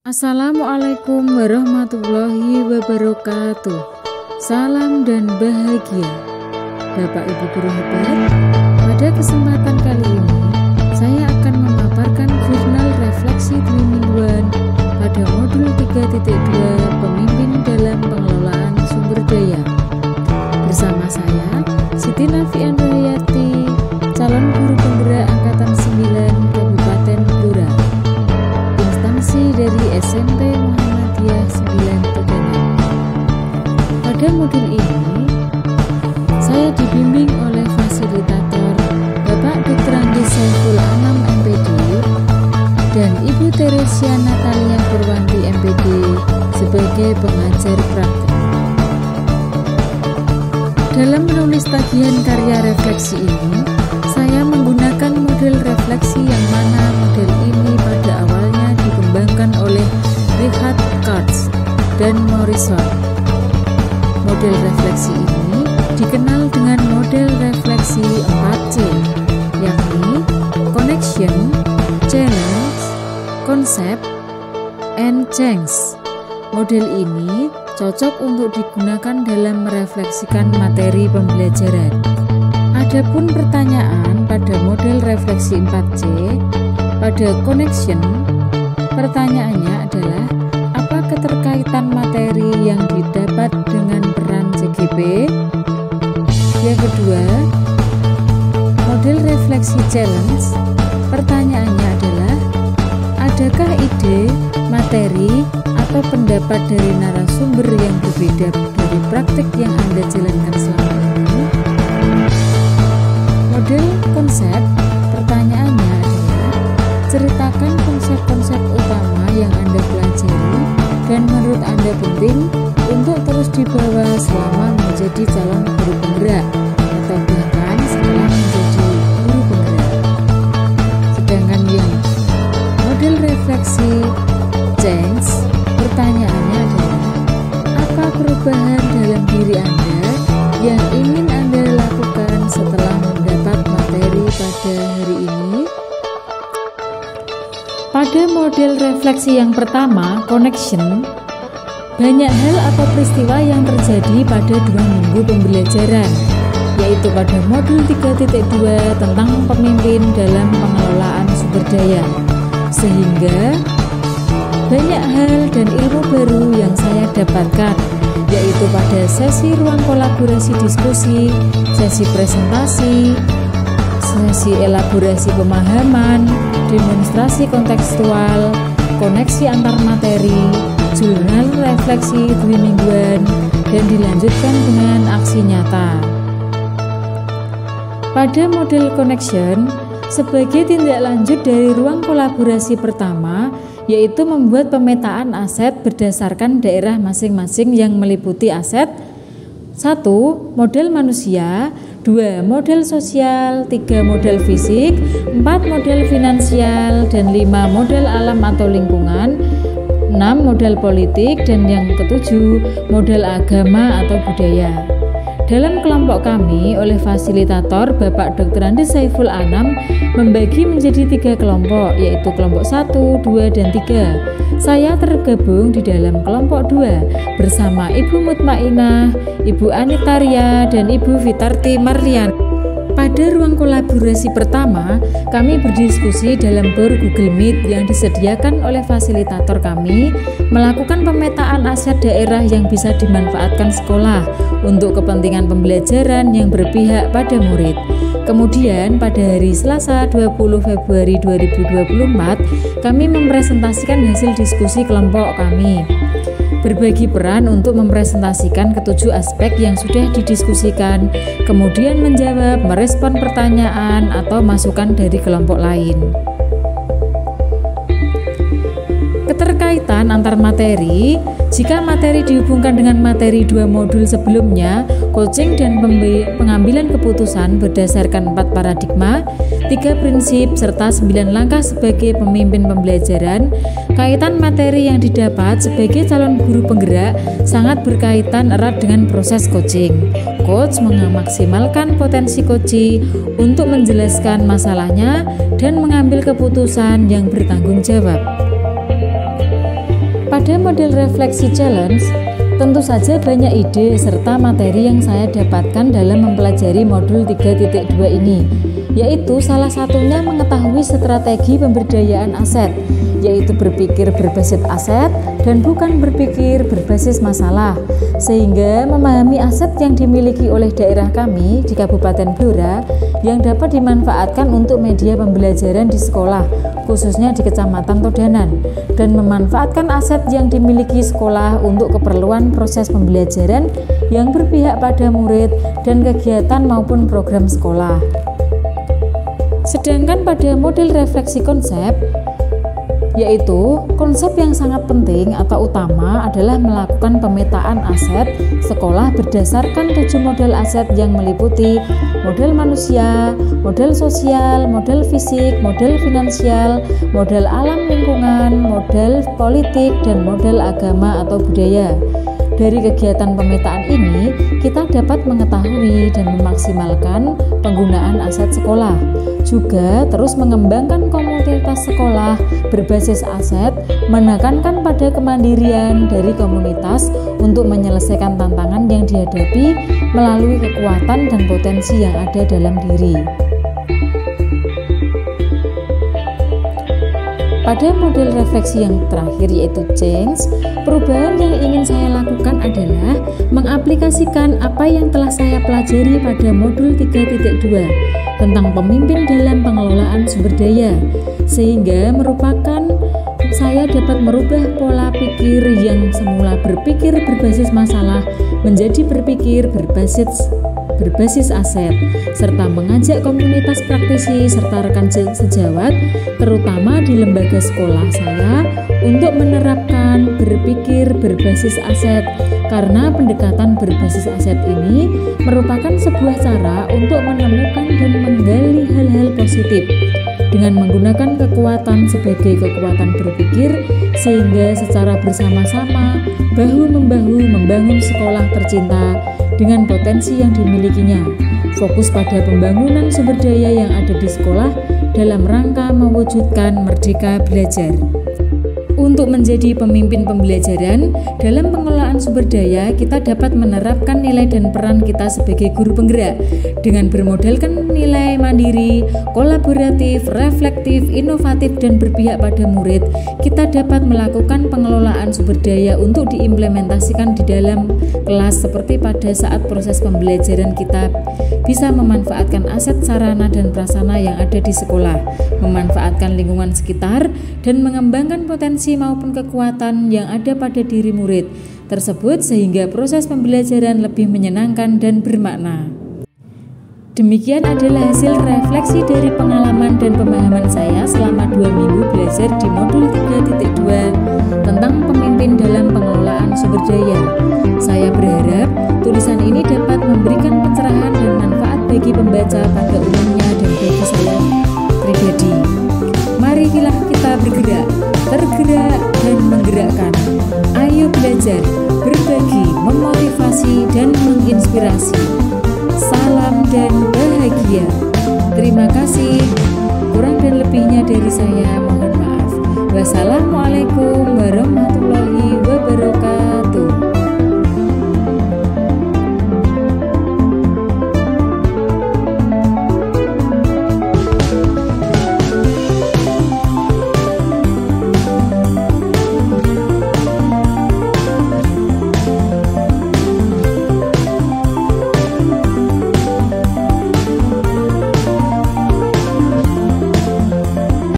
Assalamualaikum warahmatullahi wabarakatuh. Salam dan bahagia Bapak Ibu guru hebat. Pada kesempatan kali ini saya akan memaparkan jurnal refleksi dwi mingguan pada modul 3.2 Pemimpin dalam Pengelolaan Sumber Daya. Bersama saya Siti Nafian Rohayati, calon guru penggerak angkatan 9 Kabupaten Blora, instansi dari SMP Muhammadiyah 9 Teganan. Pada modul ini saya dibimbing oleh fasilitator Bapak Dr. Andi Saiful Anam MPD dan Ibu Teresia Natalia Purwanti MPD sebagai pengajar praktek. Dalam menulis tagihan karya refleksi ini, saya menggunakan model refleksi yang mana model ini pada awalnya dikembangkan oleh Richard Katz dan Morrison. Model refleksi ini dikenal dengan model refleksi 4C, yakni Connection, Challenge, Concept, and Change. Model ini cocok untuk digunakan dalam merefleksikan materi pembelajaran. Adapun pertanyaan pada model refleksi 4C, pada connection, pertanyaannya adalah apa keterkaitan materi yang didapat dengan peran CGP? Yang kedua, model refleksi challenge, pertanyaannya adalah adakah ide, materi, atau pendapat dari narasumber yang berbeda dari praktik yang Anda jalankan selama ini? Model konsep, pertanyaannya adalah ceritakan konsep-konsep utama yang Anda pelajari dan menurut Anda penting untuk terus dibawa selama menjadi calon guru penggerak atau bahkan setelah menjadi guru penggerak. Sedangkan yang model refleksi change, pertanyaannya adalah apa perubahan dalam diri Anda yang ingin Anda lakukan setelah mendapat materi pada hari ini? Pada model refleksi yang pertama, connection, banyak hal atau peristiwa yang terjadi pada 2 minggu pembelajaran, yaitu pada modul 3.2 tentang pemimpin dalam pengelolaan sumber daya, sehingga banyak hal dan ilmu baru yang saya dapatkan, yaitu pada sesi ruang kolaborasi diskusi, sesi presentasi, sesi elaborasi pemahaman, demonstrasi kontekstual, koneksi antar materi, jurnal refleksi dwi mingguan, dan dilanjutkan dengan aksi nyata. Pada model connection, sebagai tindak lanjut dari ruang kolaborasi pertama, yaitu membuat pemetaan aset berdasarkan daerah masing-masing yang meliputi aset 1. Model manusia, 2. Model sosial, 3. Model fisik, 4. Model finansial, dan 5. Model alam atau lingkungan, 6. Model politik, dan yang ketujuh model agama atau budaya. Dalam kelompok kami oleh fasilitator Bapak Dr. Andi Saiful Anam membagi menjadi 3 kelompok, yaitu kelompok 1, 2, dan 3. Saya tergabung di dalam kelompok 2 bersama Ibu Mutmainah, Ibu Anitaria, dan Ibu Fitarti Marlian. Pada ruang kolaborasi pertama, kami berdiskusi dalam bor Google Meet yang disediakan oleh fasilitator kami, melakukan pemetaan aset daerah yang bisa dimanfaatkan sekolah untuk kepentingan pembelajaran yang berpihak pada murid. Kemudian pada hari Selasa 20 Februari 2024, kami mempresentasikan hasil diskusi kelompok kami. Berbagi peran untuk mempresentasikan ketujuh aspek yang sudah didiskusikan, kemudian menjawab, merespon pertanyaan atau masukan dari kelompok lain. Keterkaitan antar materi, jika materi dihubungkan dengan materi 2 modul sebelumnya, coaching dan pengambilan keputusan berdasarkan 4 paradigma, 3 prinsip, serta 9 langkah sebagai pemimpin pembelajaran, kaitan materi yang didapat sebagai calon guru penggerak sangat berkaitan erat dengan proses coaching. Coach memaksimalkan potensi coachee untuk menjelaskan masalahnya dan mengambil keputusan yang bertanggung jawab. Pada model refleksi challenge, tentu saja banyak ide serta materi yang saya dapatkan dalam mempelajari modul 3.2 ini, yaitu salah satunya mengetahui strategi pemberdayaan aset, yaitu berpikir berbasis aset dan bukan berpikir berbasis masalah, sehingga memahami aset yang dimiliki oleh daerah kami di Kabupaten Blora yang dapat dimanfaatkan untuk media pembelajaran di sekolah, khususnya di Kecamatan Todanan, dan memanfaatkan aset yang dimiliki sekolah untuk keperluan proses pembelajaran yang berpihak pada murid dan kegiatan maupun program sekolah. Sedangkan pada model refleksi konsep, yaitu konsep yang sangat penting atau utama adalah melakukan pemetaan aset sekolah berdasarkan 7 model aset yang meliputi model manusia, model sosial, model fisik, model finansial, model alam lingkungan, model politik, dan model agama atau budaya. Dari kegiatan pemetaan ini, kita dapat mengetahui dan memaksimalkan penggunaan aset sekolah. Juga terus mengembangkan komunitas sekolah berbasis aset, menekankan pada kemandirian dari komunitas untuk menyelesaikan tantangan yang dihadapi melalui kekuatan dan potensi yang ada dalam diri. Pada model refleksi yang terakhir yaitu change, perubahan yang ingin saya lakukan adalah mengaplikasikan apa yang telah saya pelajari pada modul 3.2 tentang pemimpin dalam pengelolaan sumber daya, sehingga merupakan saya dapat merubah pola pikir yang semula berpikir berbasis masalah menjadi berpikir berbasis aset, serta mengajak komunitas praktisi serta rekan sejawat, terutama di lembaga sekolah saya, untuk menerapkan berpikir berbasis aset, karena pendekatan berbasis aset ini merupakan sebuah cara untuk menemukan dan menggali hal-hal positif dengan menggunakan kekuatan sebagai kekuatan berpikir, sehingga secara bersama-sama bahu-membahu membangun sekolah tercinta dengan potensi yang dimilikinya, fokus pada pembangunan sumber daya yang ada di sekolah dalam rangka mewujudkan merdeka belajar. Untuk menjadi pemimpin pembelajaran dalam pengelolaan sumber daya, kita dapat menerapkan nilai dan peran kita sebagai guru penggerak dengan bermodalkan nilai mandiri, kolaboratif, reflektif, inovatif, dan berpihak pada murid. Kita dapat melakukan pengelolaan sumber daya untuk diimplementasikan di dalam kelas, seperti pada saat proses pembelajaran kita bisa memanfaatkan aset sarana dan prasarana yang ada di sekolah, memanfaatkan lingkungan sekitar, dan mengembangkan potensi maupun kekuatan yang ada pada diri murid tersebut sehingga proses pembelajaran lebih menyenangkan dan bermakna. Demikian adalah hasil refleksi dari pengalaman dan pemahaman saya selama 2 minggu belajar di modul 3.2 tentang pemimpin dalam pengelolaan sumber daya. Saya berharap tulisan ini dapat memberikan pencerahan dan manfaat bagi pembaca pada umumnya dan bagi saya pribadi. Marilah kita bergerak, tergerak dan menggerakkan. Ayo belajar, berbagi, memotivasi dan menginspirasi. Salam dan bahagia. Terima kasih. Kurang dan lebihnya dari saya mohon maaf. Wassalamualaikum warahmatullahi wabarakatuh.